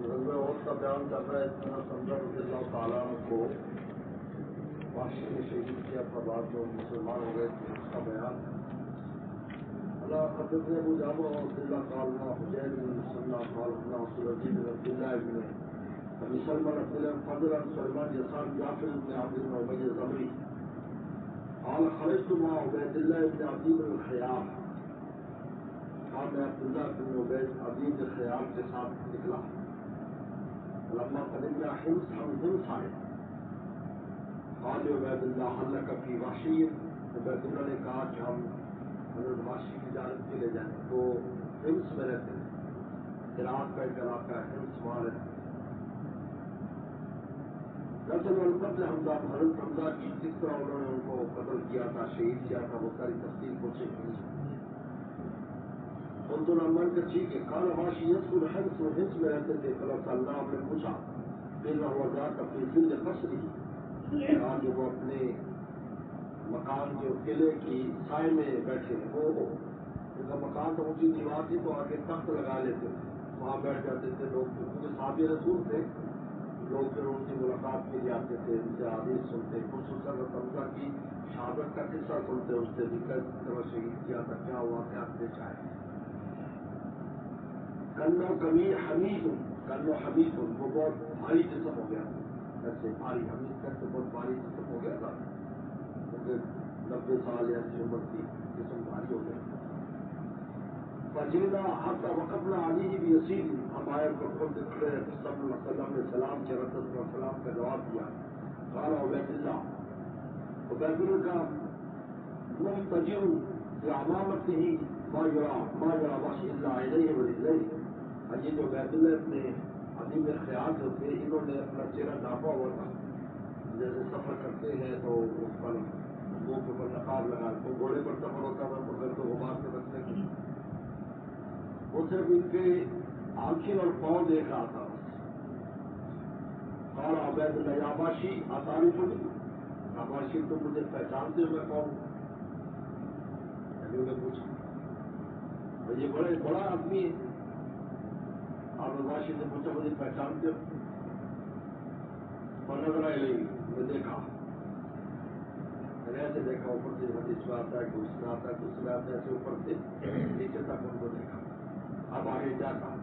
غزوہ احد کا بیان کر رہا ہے اس طرح حمزہ رضی اللہ تعالیٰ عنہ کو وحشی نے شہید کیا تھا، بعد جو مسلمان ہو گئے تھے اس کا بیان ہے۔ اللہ حضرت ابو جابر رضی اللہ تعالیٰ حجیر بن مسلح قال عبدالعزیز بن عبداللہ ابن ابی سلمہ بن فضل سلمان یسار جعفر بن عبد بن ابی الزمری قال خرجت مع عبید اللہ بن عدی بن الخیار، میں عبداللہ بن عبید عدی بن الخیار کے ساتھ نکلا۔ لما قدمنا حمص، ہم حمص آئے، قال عبید اللہ هل لك في وحشی، عبید اللہ نے کہا کہ ہم حضرت وحشی کی جانب کے لے جائیں، تو حمص میں رہتے ہیں، عراق کا ایک علاقہ ہے، حمص وہاں رہتے ہیں۔ دراصل القتل حمزہ، حضرت حمزہ کی کس طرح انہوں نے ان کو قتل کیا تھا، شہید کیا تھا، وہ ساری تفصیل پوچھے گی۔ قلت لمن کا ٹھیک ہے، قال وحشی يسكن حمص، وہ حمص میں رہتے تھے۔ فلسطین اللہ نے پوچھا پھر وہ ذات اپنی ظل قصری، کہا کہ وہ اپنے مکان کے قلعے کی سائے میں بیٹھے، وہ ان کا مکان تو اونچی دیوار تھی تو آگے تخت لگا لیتے، وہاں بیٹھ جاتے تھے لوگ، کیونکہ صحابی رسول تھے، لوگ پھر ان کی ملاقات کے لیے آتے تھے، ان سے حدیث سنتے، خصوصاً حمزہ کی شہادت کا قصہ سنتے، اس سے بھی کس طرح شہید کیا تھا، کیا واقعات پیش آئے۔ کنو کمی حمید، کنو حمید وہ بہت بھاری جسم ہو گیا، ایسے بھاری، حمید کیسے بہت بھاری جسم ہو گیا تھا، کیونکہ 90 سال ایسی عمر تھی، جسم بھاری ہو گیا۔ فجینا حتی وقفنا علیہ بیسیر، ہم آئے کو خود کھڑے، صلی اللہ علیہ وسلم نے سلام کیا، رسول اللہ سلام کا جواب دیا۔ قال عبید اللہ، عبید اللہ کا محتجر بعمامته ما يرى وحشی الا علیہ ورجلیہ، یہ جو عبید اللہ اپنے عظیم خیال جو تھے، انہوں نے اپنا چہرہ ڈھانپا ہوا تھا، جیسے سفر کرتے ہیں تو اس پر منہ کے اوپر نقاب لگا، تو گھوڑے پر سفر ہوتا تھا تو گھر کو غبار سے بچنے کے لیے، وہ صرف ان کے آنکھیں اور پاؤں دیکھ رہا تھا بس۔ قال عبید اللہ یا عباشی اتعرفنی، عباشی تم مجھے پہچانتے ہو میں کون ہوں؟ نبی نے پوچھا، اور یہ بڑا آدمی ہے، آپ عباشی سے پوچھا مجھے پہچانتے ہو؟ اور نظر آئے نہیں، میں دیکھا، میں نے ایسے دیکھا، اوپر سے حدیث میں آتا ہے کہ اس میں آتا ہے، اس میں آتا ہے، ایسے اوپر سے نیچے تک ان کو دیکھا۔ اب آگے کیا کہا؟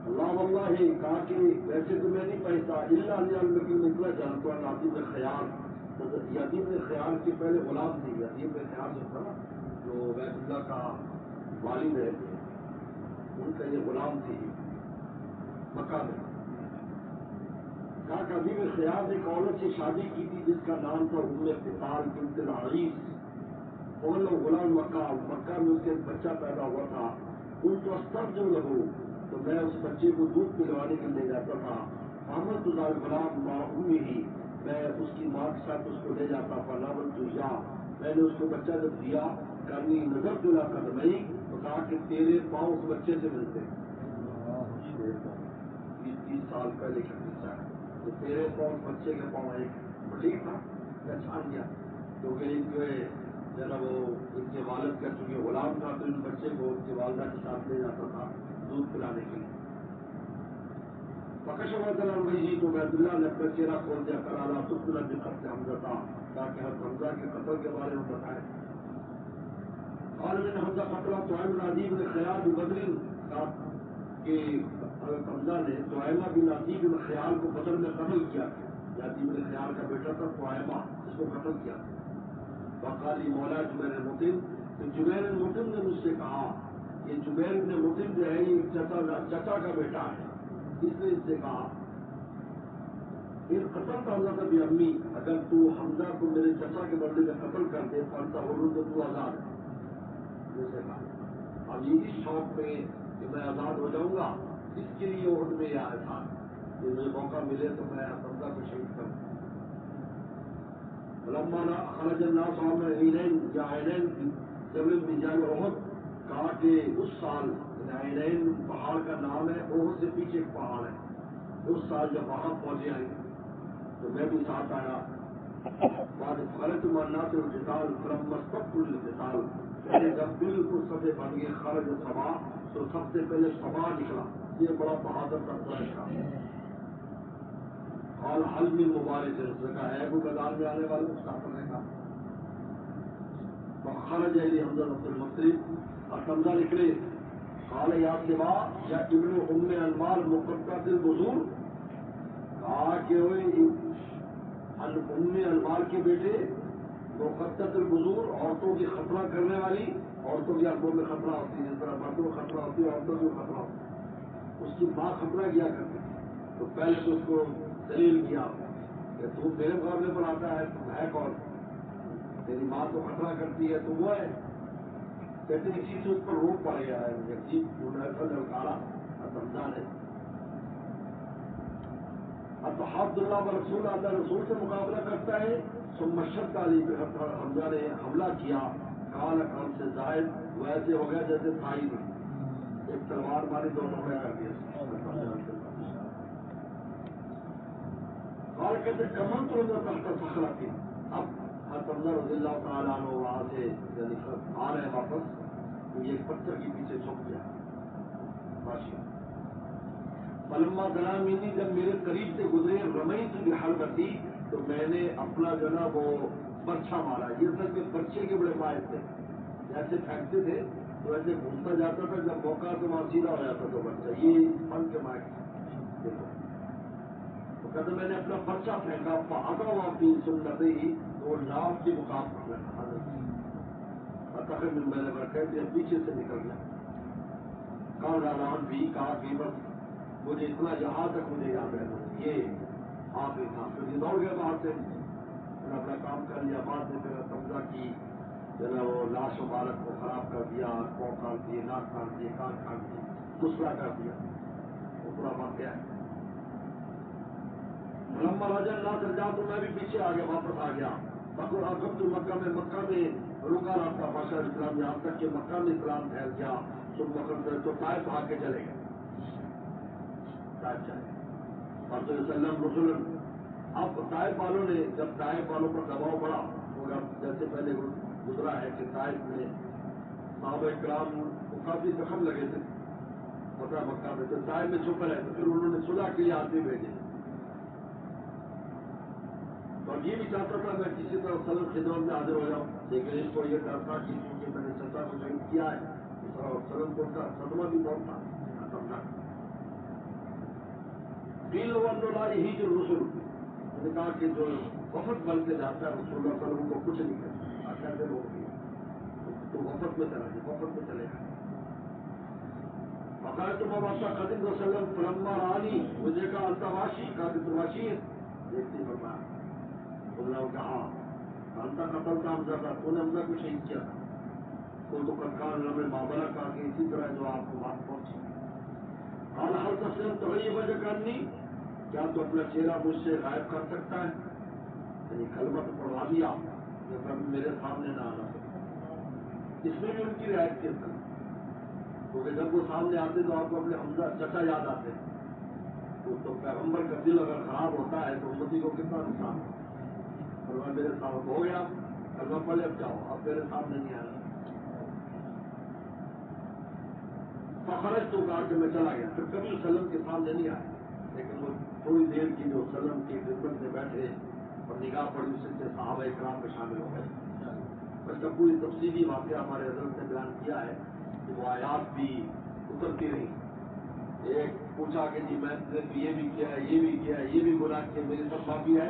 اللہ واللہ، کہا کہ ویسے تو میں نہیں پہنچتا، اللہ علیہ لیکن نکلا جانتا ہوں عدی بن خیار، یہ عدی بن خیار کے پہلے غلام تھی، عدی بن خیار جو تھا نا، جو عبید اللہ کا والد ہے، ان کا یہ غلام تھی مکہ میں۔ کہا کہ عدی بن خیار نے ایک عورت سے شادی کی تھی جس کا نام تھا قتال بنت العریس، اور غلام مکہ میں اس کے بچہ پیدا ہوا تھا، ان کو استرجم لہو، تو میں اس بچے کو دودھ پلوانے کے لیے جاتا تھا، محمد ذال غلام ماں امی ہی، میں اس کی ماں کے ساتھ اس کو لے جاتا تھا، ناول تجا، میں نے اس کو بچہ جب دیا، کرنی نظر دلا قدمئی، تو کہا کہ تیرے پاؤں اس بچے سے ملتے، 30 سال پہلے کا قصہ ہے، تو تیرے پاؤں اس بچے کے پاؤں ایک ٹھیک تھا، پہچان گیا، کیونکہ ایک جو ہے ذرا وہ ان کے والد کا چونکہ غلام تھا تو ان بچے کو ان کی والدہ کے ساتھ لے جاتا تھا دودھ پلانے کے لیے۔ فکش جی تو عبید اللہ نے اپنا چہرہ کھول دیا، کرالا تبدیل بقتل حمزہ تھا، تاکہ ہم حمزہ کے قتل کے بارے میں بتائیں۔ اور میں نے حمزہ قتل طعیم بن عدی بن خیار بدر، کہا کہ حمزہ نے طعیمہ بن عدی بن خیار کو بدر میں قتل کیا تھا، عدی بن خیار کا بیٹا تھا طعیمہ، اس کو قتل کیا تھا۔ وقالی مولا جبیر المطعم، تو جبیر المطعم نے مجھ سے کہا، یہ جبیر بن مطعم جو ہے یہ چچا کا بیٹا ہے، اس نے اس سے کہا ان قتل کا حمزہ بھی امی، اگر تو حمزہ کو میرے چچا کے بدلے میں قتل کر دے پڑتا ہو تو آزاد ہے، جیسے کہا اب یہ اس شوق میں کہ میں آزاد ہو جاؤں گا، اس کے لیے عہد میں آیا تھا کہ مجھے موقع ملے تو میں حمزہ کو شہید کروں۔ لمبا خرج الناس عام عینین یا عینین جبل بجال احد، کہا کہ اس سال عینین پہاڑ کا نام ہے، احد سے پیچھے ایک پہاڑ ہے، اس سال جب وہاں پہنچے آئے تو میں بھی ساتھ آیا۔ بعد خرج الناس القتال فلما استقبل القتال، جب بالکل صفے بن گئے، خرج صبا تو سب سے پہلے صبا نکلا، یہ بڑا بہادر تھا قریش کا، اور حلمی مبارک سے کہا ہے کوئی میدان میں آنے والے اس کا کرنے کا، خرج علی حمزہ عبد المطلب، اور حمزہ نکلے، قال یا سوا یا ابن ام انمار مقدس البذور، کہا کہ وہ ام انمار کے بیٹے مقدس البذور، عورتوں کی خطرہ کرنے والی، عورتوں کی آنکھوں میں خطرہ ہوتی ہے جس طرح مردوں میں خطرہ ہوتی ہے عورتوں میں خطرہ ہوتی ہے، اس کی ماں خطرہ کیا کرتی ہے، تو پہلے تو اس کو دلیل کیا کہ تو میرے مقابلے پر آتا ہے، تم ہے کون، تیری ماں تو خطرہ کرتی ہے تو وہ ہے، کہتے اسی سے اس پر روک پڑ گیا ہے، عجیب للکارا حمزہ نے، اب عبداللہ و رسول اللہ رسول سے مقابلہ کرتا ہے، ثم شد علی پہ حمزہ نے حملہ کیا، کال کام سے زائد ویسے ہو گیا جیسے تھا ہی نہیں، ایک تلوار ماری دو ٹکڑے کر دیا، اور کہتے کمن تو تحت صخرہ تھی، اب حمزہ رضی اللہ تعالیٰ عنہ وہاں سے آ رہے ہیں واپس، تو یہ پتھر کے پیچھے چھپ گیا باشی، فلما دلامینی جب میرے قریب سے گزرے رمئی کی حلقتی، تو میں نے اپنا جو نا وہ برچھا مارا، یہ سب کے برچے کے بڑے فائد تھے، جیسے پھینکتے تھے تو ایسے گھومتا جاتا تھا، جب موقع تو وہاں سیدھا ہو جاتا تھا برچہ، یہ فن کے مائک دیکھو، تو کہتے میں نے اپنا برچہ پھینکا، فاغا واپی سنت ہی، تو نام کے مقام پر لگا، میں نے برکھے پیچھے سے نکل گیا، کال ران بھی کہا کہ بس مجھے اتنا یہاں تک مجھے یاد ہے، یہ آخری تھا، پھر یہ دوڑ گیا باہر سے، میں نے اپنا کام کر لیا، بعد میں پھر قبضہ کی، جو ہے وہ لاش مبارک کو خراب کر دیا، پاؤں کاٹ دیے، ناک کاٹ دیے، کان کاٹ دیے، مسئلہ کر دیا، وہ پورا واقعہ ہے۔ لمبا راجا اللہ کر جا تو میں بھی پیچھے آ گیا، واپس آ گیا، بکر آکم تو مکہ میں رکا رہا تھا بادشاہ اسلام، یہاں تک کہ مکہ میں اسلام پھیل گیا، تو مکر تو طائف بھاگ کے چلے گئے، طائف چلے گئے، اور تو وسلم رسول، اب طائف والوں نے جب طائف والوں پر دباؤ پڑا، تو جیسے پہلے گزرا ہے کہ طائف میں صحابہ کرام کو کافی زخم لگے تھے، فتح مکہ میں، تو طائف میں چھپے رہے، تو پھر انہوں نے صلح کے لیے آدمی بھیجے، اور یہ بھی چاہتا تھا میں کسی طرح سلم خدمت میں حاضر ہو جاؤں، لیکن اس کو یہ ڈر تھا کہ کیونکہ میں نے چچا کو شہید کیا ہے، اس طرح سلم کو کا صدمہ بھی بہت تھا، سمجھا دل واللہ ہی جو رسول نے کہا کہ جو وفد بن کے جاتا ہے رسول اللہ صلی اللہ علیہ وسلم کو کچھ نہیں کرتا، کیسے لوگ تو وفد میں چلا گیا، وفد میں چلے گا، بقایا تو بابا قدیم وسلم فلما رانی، مجھے کہا التواشی، کہا کہ تماشی ہے، دیکھتی فرمایا، اللہ کہا حمزہ قتل کا حمزہ تھا، تو نے حمزہ کو شہید کیا تھا، وہ تو کتکان رمے معاملہ کہا کہ اسی طرح جو آپ کو بات پہنچی، حال حل تسلیم تو یہ وجہ کرنی، کیا تو اپنا چہرہ مجھ سے غائب کر سکتا ہے، یعنی کلمہ تو پڑھوا دیا، جو کبھی میرے سامنے نہ آنا سکتا، اس میں بھی ان کی رعایت کی اثر، کیونکہ جب وہ سامنے آتے تو آپ کو اپنے حمزہ چچا یاد آتے، تو پیغمبر کا دل اگر خراب ہوتا ہے تو امتی کو کتنا نقصان ہوتا ہے، کلمہ میرے سامنے ہو گیا، کلمہ پڑھے اب جاؤ، اب میرے سامنے نہیں آنا، فخرج تو کہا کہ میں چلا گیا، پھر کبھی وسلم کے سامنے نہیں آیا، لیکن وہ تھوڑی دیر کی جو وسلم کی خدمت میں بیٹھے اور نگاہ پڑی اس سے صحابہ اکرام میں شامل ہو گئے، اس کا پوری تفصیلی واقعہ ہمارے حضرت نے بیان کیا ہے کہ وہ آیات بھی اترتی رہی، ایک پوچھا کہ جی میں نے تو یہ بھی کیا ہے، یہ بھی کیا ہے، یہ بھی گناہ کیا، میری سب معافی ہے،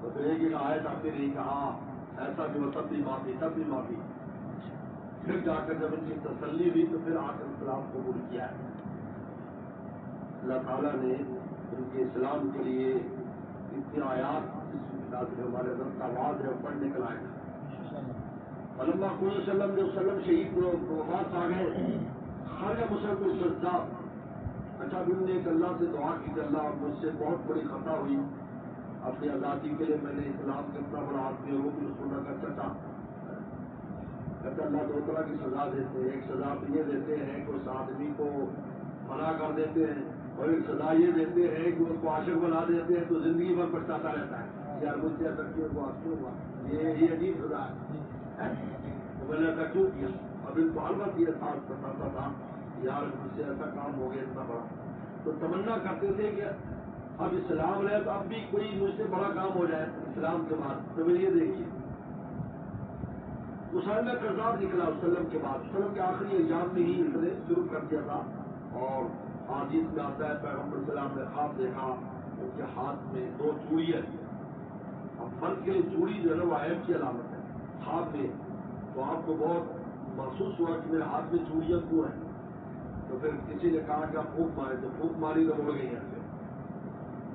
تو پھر ایک آیت آتی رہی کہ ہاں ایسا بھی وہ سب بھی معافی، سب بھی معافی، پھر جا کر جب ان کی تسلی ہوئی تو پھر آ کر اسلام قبول کیا ہے، اللہ تعالیٰ نے ان کے اسلام کے لیے اتنی آیات ہمارے حضرت کا آواز ہے پڑھنے کے لائق، علما کو وسلم جو وسلم شہید وفات آ گئے، خارجہ مسلم سجاد، اچھا بھی نے ایک اللہ سے دعا کی کہ اللہ مجھ سے بہت بڑی خطا ہوئی، اپنی آزادی کے لیے میں نے اسلام کا اتنا بڑا آدمی ہے وہ بھی رسول اللہ کا چچا، کہتے اللہ دو طرح کی سزا دیتے ہیں، ایک سزا تو یہ دیتے ہیں کہ اس آدمی کو منع کر دیتے ہیں، اور ایک سزا یہ دیتے ہیں کہ اس کو عاشق بنا دیتے ہیں تو زندگی بھر پچھتاتا رہتا ہے، یار مجھ سے ایسا کیوں ہوا، کیوں ہوا، یہ عجیب سزا ہے، تو میں نے ایسا کیوں کیا، اب ان کو البت یہ ساتھ بتاتا تھا یار مجھ سے ایسا کام ہو گیا اتنا بڑا، تو تمنا کرتے تھے کہ اب اسلام لے تو اب بھی کوئی مجھ سے بڑا کام ہو جائے اسلام کے بعد. تو پھر یہ دیکھیے مسلمہ کذاب نکلا وسلم کے بعد، وسلم کے آخری ایام میں ہی اس نے شروع کر دیا تھا. اور حدیث میں آتا ہے پیغمبر السلام نے خواب دیکھا ان کے ہاتھ میں 2 چوڑیاں. اب فرد کے لیے چوڑی جو ہے نا وہ عیب کی علامت ہے ہاتھ میں، تو آپ کو بہت محسوس ہوا کہ میرے ہاتھ میں چوڑیاں کیوں ہیں. تو پھر کسی نے کہا کہ آپ پھونک مارے، تو پھونک ماری تو اڑ گئی ہیں.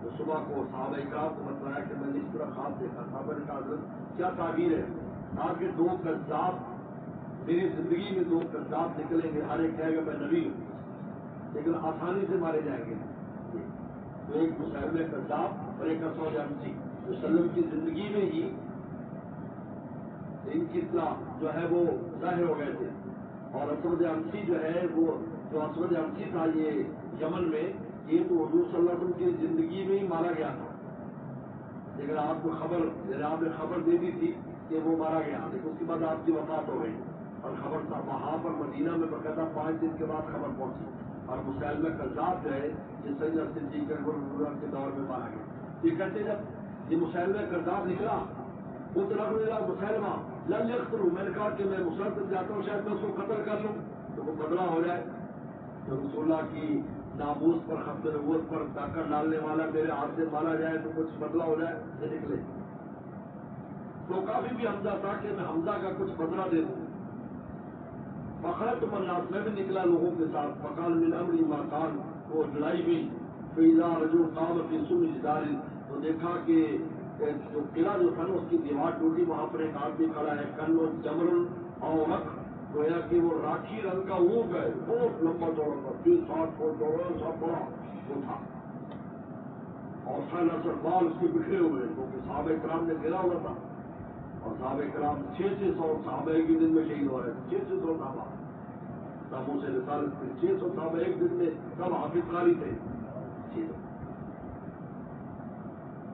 تو صبح کو صحابہ اکرام کو بتلایا کہ میں نے اس طرح خواب دیکھا. صحابہ نے کہا حضرت کیا تعبیر ہے؟ کہا کہ 2 کذاب میری زندگی میں 2 کذاب نکلیں گے، ہر ایک کہے گا میں نبی ہوں لیکن آسانی سے مارے جائیں گے. تو ایک مسلمہ کذاب اور ایک اسود عنسی وسلم کی زندگی میں ہی ان کی اطلاع جو ہے وہ ظاہر ہو گئے تھے. اور اسود عنسی جو ہے وہ جو اسود عنسی تھا یہ یمن میں، یہ تو حضور صلی اللہ علیہ وسلم کی زندگی میں ہی مارا گیا تھا. لیکن آپ کو خبر، یعنی آپ نے خبر دے دی تھی کہ وہ مارا گیا، لیکن اس کے بعد آپ کی وفات ہو گئی اور خبر تھا وہاں پر مدینہ میں باقاعدہ 5 دن کے بعد خبر پہنچی. اور مسلمہ کذاب جو ہے یہ سیدنا صدیق اکبر کے دور میں مارا گیا. یہ کہتے جب یہ مسلمہ کذاب نکلا وہ تو رکھ مسلمہ لن یقتلوا، میں نے کہا کہ میں مسلم جاتا ہوں شاید میں اس کو قتل کر لوں تو وہ بدلہ ہو جائے. جو رسول اللہ کی ناموس پر ختم نبوت پر ڈاکہ ڈالنے والا میرے ہاتھ سے مارا جائے تو کچھ بدلہ ہو جائے. یہ نکلے تو کافی بھی حمزہ تھا کہ میں حمزہ کا کچھ بدلہ دے دوں. فخرت الناس، میں بھی نکلا لوگوں کے ساتھ. فقال من امری ما کان، وہ لڑائی ہوئی. فاذا رجل قام في سوء جدار، تو دیکھا کہ جو قلعہ جو تھا نا اس کی دیوار ٹوٹی، وہاں پر ایک آدمی کھڑا ہے. کن و جمر اور رکھ، گویا کہ وہ راکھی رنگ کا اونٹ ہے، بہت لمبا چوڑا تھا، 30-60 فٹ چوڑا، سب بڑا وہ تھا. اور سالہ سر بال اس کے بکھرے ہوئے کیونکہ صحابہ کرام نے گرا ہوا تھا. اور صحابہ کرام 600 صحابہ ایک ہی دن میں شہید ہو رہے تھے. 600 صحابہ تابو سے رسالت تھے، 600 صحابہ ایک دن میں سب حافظ قاری تھے.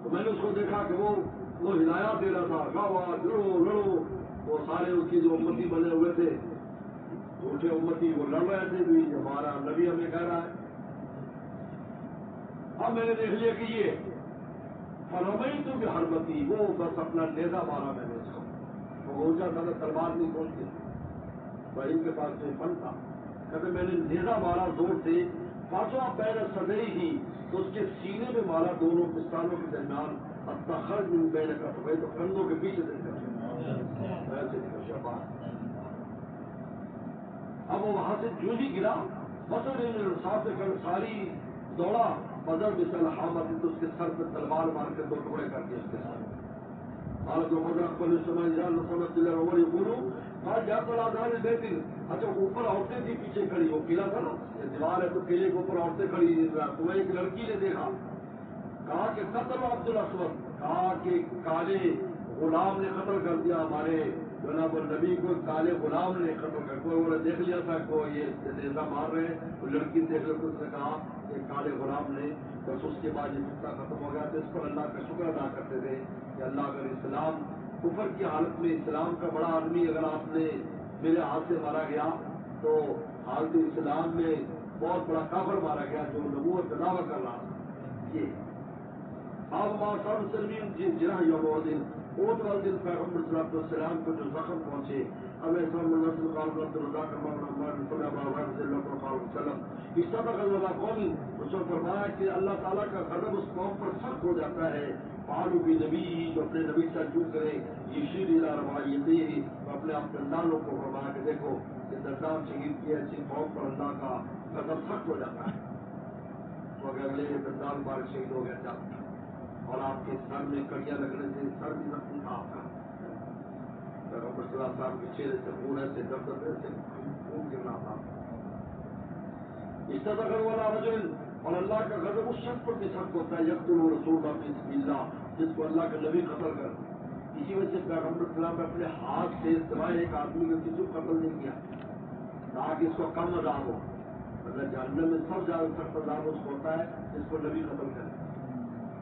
تو میں نے اس کو دیکھا کہ وہ ہدایات دے رہا تھا، شاباش لڑو لڑو. وہ سارے اس کی جو امتی بنے ہوئے تھے جھوٹے امتی وہ لڑ رہے تھے بھی ہمارا نبی ہمیں کہہ رہا ہے. اب میں نے دیکھ لیا کہ یہ فرمائی تو بھی حربتی، وہ بس اپنا نیزہ مارا میں نے اس کو. وہ اونچا تھا، تلوار نہیں پہنچتی بھائی ان کے پاس جو فن تھا. کہتے میں نے نیزہ مارا زور سے، پانچواں پیر سدئی ہی تو اس کے سینے میں مارا دونوں پستانوں کے درمیان. خرج میں بین کا تو کندھوں کے پیچھے سے اب وہ وہاں سے جو ہی گرا مسل ساتھ سے کر ساری دوڑا بدل بسل حامد، تو اس کے سر پہ تلوار مار کے 2 ٹکڑے کر دیے اس کے سر. حالت جو مدرک پر سمجھ دل عمر بولوں بات جاتا لادان دے دن. اچھا اوپر عورتیں تھی پیچھے کھڑی، وہ قلعہ تھا نا دیوار ہے تو قلعے کے اوپر عورتیں کھڑی. تو ایک لڑکی نے دیکھا، کہا کہ قتل عبد الاسود، کہا کہ کالے غلام نے قتل کر دیا ہمارے جناب النبی کو، کالے غلام نے قتل کر. کوئی انہوں نے دیکھ لیا تھا کہ یہ نیزہ مار رہے ہیں، وہ لڑکی دیکھ لے تو اس نے کہا کہ کالے غلام نے. بس اس کے بعد یہ فتنہ ختم ہو گیا. تو اس پر اللہ کا شکر ادا کرتے تھے کہ اللہ اگر اسلام کفر کی حالت میں اسلام کا بڑا آدمی اگر آپ نے میرے ہاتھ سے مارا گیا تو حالت اسلام میں بہت بڑا کافر مارا گیا جو نبوت کا دعویٰ کر رہا تھا. یہ آپ ماسم سلمین جرح یوم دن اوت والے دن پیغمبر صلی اللہ علیہ وسلم کو جو زخم پہنچے. اب ایسا منصل قالب رضا وسلم اس طرح اللہ قومی اس نے فرمایا کہ اللہ تعالیٰ کا غضب اس قوم پر سخت ہو جاتا ہے. پالو بھی نبی جو اپنے نبی سے رجوع کرے، یہ شیر الا روایتی تو اپنے آپ دندانوں کو فرمایا کہ دیکھو یہ دندان شہید کی ایسی قوم پر اللہ کا غضب سخت ہو جاتا ہے. تو اگر اگلے دندان بار شہید ہو گیا جاتا اور آپ کے سر میں کڑیاں لگنے سے سر بھی زخمی تھا آپ کا. پیغمبر صلی اللہ علیہ وسلم کے چہرے سے خون ایسے دب سے خون گرنا تھا. اس طرح والا رجل، اور اللہ کا غضب اس شخص پر بھی سخت ہوتا ہے یقتل رسول اللہ فی سبیل اللہ، جس کو اللہ کا نبی قتل کر. اسی وجہ سے پیغمبر صلی اللہ علیہ وسلم نے اپنے ہاتھ سے سوائے ایک آدمی کو کسی کو قتل نہیں کیا تاکہ اس کو کم عذاب ہو. اگر جہنم میں سب زیادہ سخت عذاب اس کو ہوتا ہے جس کو نبی قتل کرے.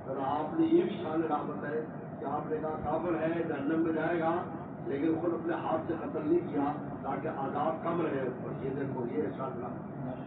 اور آپ نے یہ بھی شان رحمت ہے کہ آپ نے کہا کافر ہے جہنم میں جائے گا لیکن خود اپنے ہاتھ سے قتل نہیں کیا تاکہ عذاب کم رہے اس پر. یہ دیکھو یہ شان رحمت.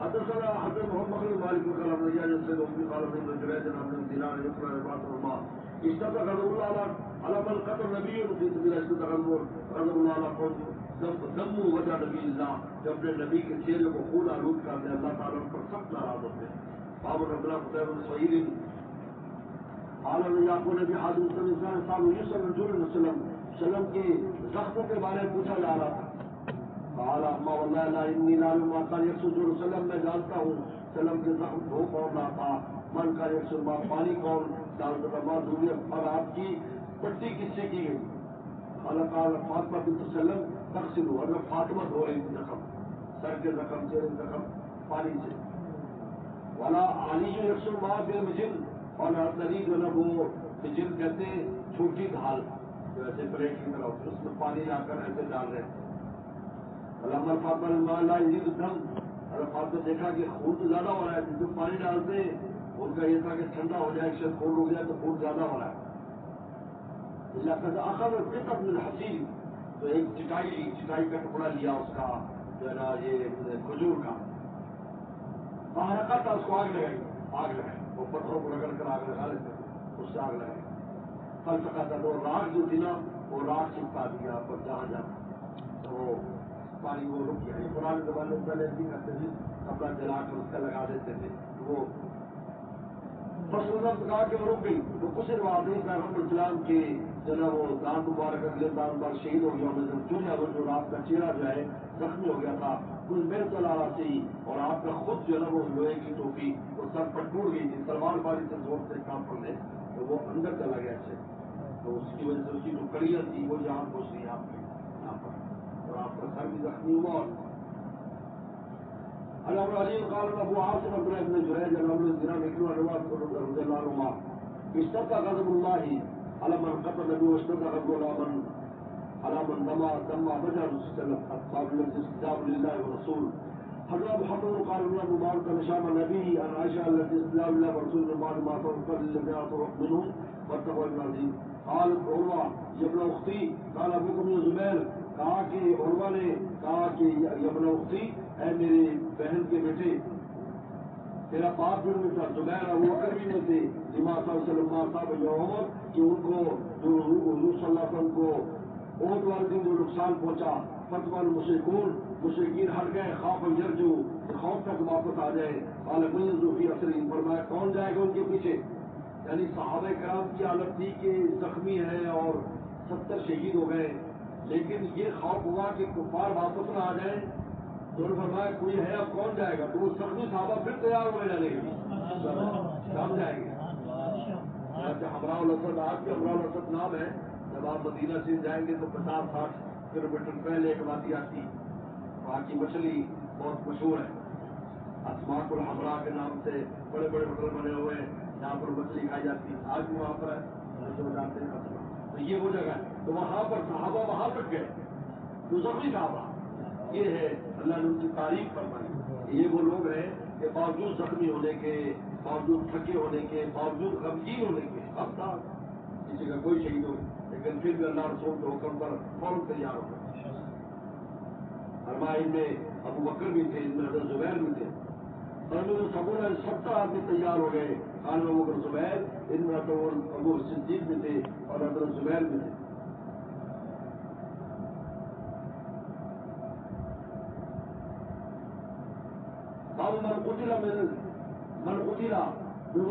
حدثنا حضرت محمد بن مالك قال رضي الله عنه قال ابن جريج عن ابن دينار يقرأ عباد الله اشتد غضب الله على من قتل نبي في سبيل الله، اشتد غضب الله على قوم ذموا وجه نبی اللہ، جب اپنے نبی کے چہرے کو خون آلود کر دے اللہ تعالیٰ ان پر سخت ناراض ہوتے ہیں۔ باب ربنا قتيبة بن سعيد قال يقول نبی حاضر صلی اللہ علیہ وسلم یوسف رسول اللہ صلی اللہ علیہ وسلم کی زخموں کے بارے میں پوچھا جا رہا تھا، قال اما والله لا انی لا ما قال یقصد وسلم، میں جانتا ہوں سلم کے زخم دھو کون رہا تھا، من کا یقصد ما پانی کون ڈالتا تھا، ما ضروریت اور آپ کی پٹی کس سے کی گئی، قال فاطمہ بنت سلم تغسل، اور فاطمہ دھو رہی تھی زخم، سر کے زخم چہرے زخم پانی سے، والا علی یقصد ما فی المجن، اور علی جو ہے وہ مجن کہتے ہیں چھوٹی ڈھال جو ایسے پلیٹ کی طرح ہوتی ہے، اس میں پانی لا کر ایسے ڈال رہے تھے، علامہ فاطمہ لا یزید الدم، اگر فاطمہ دیکھا کہ خون تو زیادہ ہو رہا ہے، جو پانی ڈالتے ہیں ان کا یہ تھا کہ ٹھنڈا ہو جائے، شاید خون رک جائے تو خون زیادہ ہو رہا ہے، اللہ کا اخذ قطعۃ من الحصیر، تو ایک چٹائی لی، چٹائی کا ٹکڑا لیا اس کا جو ہے نا یہ کھجور کا، حرکت اس کو آگ لگائی، وہ پتھروں کو رگڑ کر آگ لگا لیتے تھے، اس سے آگ لگائی، پھل سکا تھا تو راکھ جو تھی نا وہ راکھ چپکا دیا پر جہاں جہاں تو پانی وہ رک گیا، یہ پرانے زمانے میں پہلے نہیں کرتے تھے، کپڑا جلا کر اس کا لگا دیتے تھے، وہ فصل کہا کہ وہ رک گئی، تو کچھ روایت نہیں پیغمبر اسلام کے جو ہے وہ دانت مبارک اگلے دانت مبارک شہید ہو گیا، انہیں جب چنیا وہ جو آپ کا چہرہ جو ہے زخمی ہو گیا تھا، کچھ میرے چلا رہا تھی، اور آپ کا خود جو ہے نا وہ لوہے کی ٹوپی وہ سر پر ٹوٹ گئی تھی، سلمان باری سے زور سے کام پڑنے تو وہ اندر چلا گیا اچھے، تو اس کی وجہ سے اس کی جو کڑیاں تھی وہ جہاں پہنچ رہی آپ کے یہاں پر، اور آپ کا سر بھی زخمی ہوا، اور علامہ علی قال ابو عاصم عبد الله بن جريج عن عمرو بن دينار يقول رواه رضي الله عنهما اشتد غضب الله على من قتل النبي واشتد غضب على من دم وجه السلف اصحاب الذي استجاب لله والرسول. حضرت محمد قال الله مبارك نشام النبي عن عائشة التي استجاب لله والرسول بعد ما توفى الذين اعترف منهم واتقوا العظيم. قالت عروة يا ابن اختي قال ابوكم يا زبير، کہا کہ عروہ نے کہا کہ یا ابن اختی، اے میری بہن کے بیٹے، تیرا باپ بھی میں تھا، زبیر ابو بکر بھی میں تھے، امام صلی اللہ علیہ وسلم صاحب عمر کہ ان کو جو حضور صلی اللہ علیہ وسلم کو عہد والے دن جو نقصان پہنچا، فتح المشرکون، مشرکین ہٹ گئے، خوف یرجو، خوف تک واپس آ جائے، قال من یرجو فی اسری، فرمایا کون جائے گا ان کے پیچھے، یعنی صحابہ کرام کی حالت تھی کہ زخمی ہیں اور 70 شہید ہو گئے، لیکن یہ خوف ہوا کہ کفار واپس نہ آ جائیں، تو انہوں نے فرمایا کوئی ہے اب کون جائے گا، تو وہ زخمی صحابہ پھر تیار ہو جانے کے لیے کام جائیں گے، ہمراہ الاسد، آج بھی ہمراہ الاسد نام ہے، جب آپ مدینہ سے جائیں گے تو 50-60 کلومیٹر پہلے ایک وادی آتی، وہاں کی مچھلی بہت مشہور ہے، اسماک الحمراء کے نام سے بڑے بڑے ہوٹل بنے ہوئے ہیں جہاں پر مچھلی کھائی جاتی ہے، آج بھی وہاں پر ہے، جانتے ہیں، تو یہ وہ جگہ ہے، تو وہاں پر صحابہ وہاں تک گئے، جو زخمی صحابہ، یہ ہے اللہ نے ان کی تعریف فرمائی، یہ وہ لوگ ہیں کہ باوجود زخمی ہونے کے، باوجود تھکے ہونے کے، باوجود غمگین ہونے کے، اب تھا کسی کا کوئی شہید ہو، لیکن پھر بھی اللہ رسول کے حکم پر فوراً تیار ہو گئے، فرمایا ان میں ابو بکر بھی تھے، ان میں حضرت زبیر بھی تھے، اور سبوں 70 آدمی تیار ہو گئے، خان ابو بکر زبیر، ان میں ابو صدیق بھی تھے اور حضرت زبیر بھی تھے. باب من قتل من قتل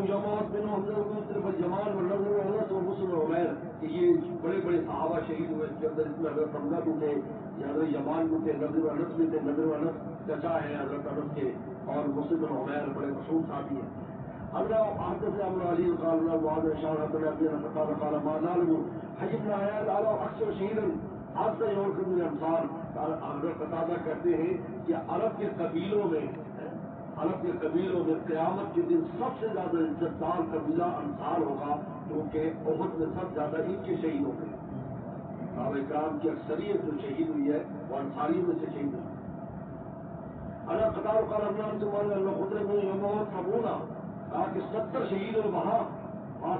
يموت منه حمزة بن الجمال والنضر والنصر ومسلم وعمير کہ یہ بڑے بڑے صحابہ شہید ہوئے، اس کے اندر اس میں حضرت حمزہ بھی تھے، یہ حضرت یمان بھی تھے، نضر انس بھی تھے، نضر انس چچا ہے حضرت انس کے، اور مصعب بن عمیر بڑے مشہور صحابی ہیں. حضرت حدث عمرو علی قال الله معاذ اشار حضرت ابي قال قال ما نعلم حي بن عياض على اكثر شهيدا حتى يورث من الانصار. حضرت قتادہ کہتے ہیں کہ عرب کے قبیلوں میں قیامت کے دن سب سے زیادہ عزت دار قبیلہ انصار ہوگا، کیونکہ احد میں سب زیادہ ان کے شہید ہو گئے. صحابہ کرام کی اکثریت جو شہید ہوئی ہے وہ انصاری میں سے شہید ہوئی. اللہ قطار قال اللہ خطرے میں یوم سبونا کہا کہ 70 شہید ہوئے وہاں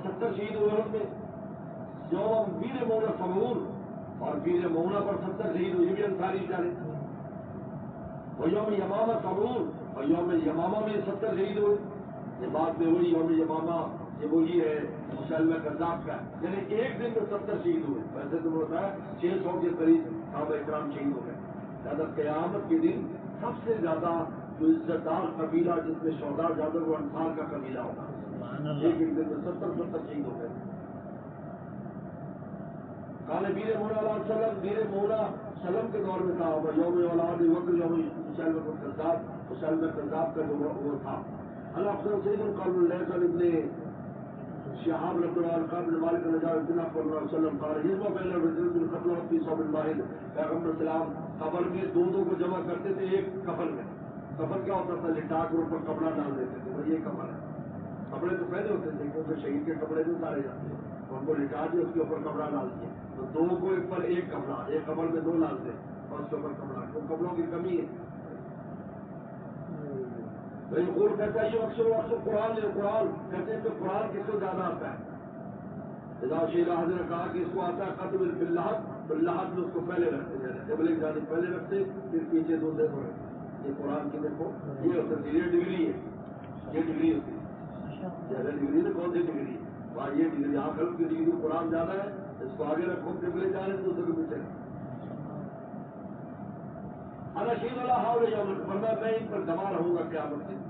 70 شہید ہوئے ان میں. یوم ویر مونا سبور، اور ویر مونا پر 70 شہید ہوئے، یہ بھی انصاری جانے. وہ یوم یمامہ سبور، اور یوم یمامہ میں 70 شہید ہوئے. یہ بات میں وہی یوم یمامہ یہ وہی ہے مسلم کذاب کا، یعنی ایک دن میں 70 شہید ہوئے. ویسے تو ہوتا ہے 600 کے قریب صحابہ اکرام شہید ہو گئے. زیادہ قیامت کے دن سب سے زیادہ جو عزت دار قبیلہ جس میں شہداء زیادہ وہ انصار کا قبیلہ ہوگا. ایک دن میں 70 شہید ہو گئے. کالے ویر مولا علیہ وسلم، ویر مولا سلم کے دور میں تھا. یوم اولاد وقت یوم مسلم کذاب کا جو وہ تھا. اللہ سید القلب اللہ ابن شہاب رضی اللہ عنہ مالک نجار صلی اللہ علیہ وسلم قال یذبح بین الرجل بالقتل فی صوب واحد. پیغمبر السلام قبر میں دو کو جمع کرتے تھے ایک کفن میں. کفن کیا ہوتا تھا؟ لٹا کے اوپر کپڑا ڈال دیتے تھے، وہ یہ کفن ہے. کپڑے تو پہلے ہوتے تھے کیونکہ شہید کے کپڑے بھی اتارے جاتے ہیں، ان کو لٹا دیا اس کے اوپر کپڑا ڈال دیا. تو دو کو ایک پر ایک کپڑا، ایک کپڑ میں 2 ڈالتے اور اس کے اوپر کپڑا. تو کپڑوں کی کمی ہے. اور کہتا ہے یہ اکثر قرآن کہتے ہیں کہ قرآن کس کو زیادہ آتا ہے. اذا شیرا حضرت نے کہا کہ اس کو آتا ہے قتل باللحد میں اس کو پہلے رکھتے ہیں، قبل کی جانب پہلے رکھتے پھر پیچھے 2 دے رکھتے. یہ قرآن کی دیکھو یہ ہوتا ہے، یہ ڈگری ہے، یہ ڈگری ہوتی ہے. زیادہ ڈگری تو کون سی ڈگری ہے؟ وہاں یہ ڈگری آخر کی ڈگری قرآن زیادہ ہے، اس کو آگے رکھو قبل جانے دوسرے کو پیچھے. شیر اللہ ہاؤ ورنہ میں ان پر دبا رہوں گا قیامت دن.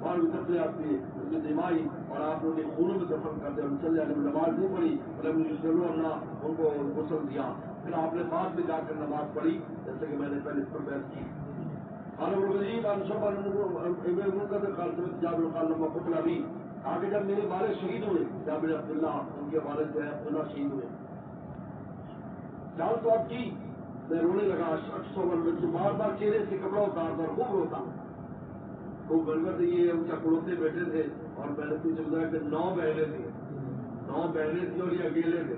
اور سب سے آپ کی اس میں دمائی اور آپ لوگوں نے خونوں میں دفن کر دیا. چل جانے میں نماز نہیں پڑھی، چلو اللہ ان کو غسل دیا، پھر آپ نے بعد میں جا کر نماز پڑھی جیسے کہ میں نے پہلے اس پر بحث کی. آگے جب میرے والد شہید ہوئے جابر عبداللہ، ان کے والد جو ہے عبداللہ شہید ہوئے، چال تو اب کی میں رونے لگا. بار بار چہرے سے کپڑا اتارتا اور خوب روتا. خوب بلکہ یہ ان چکڑوتے بیٹھے تھے اور میں نے پوچھا بتایا کہ 9 بہنیں تھیں، 9 بہنیں تھیں اور یہ اکیلے تھے.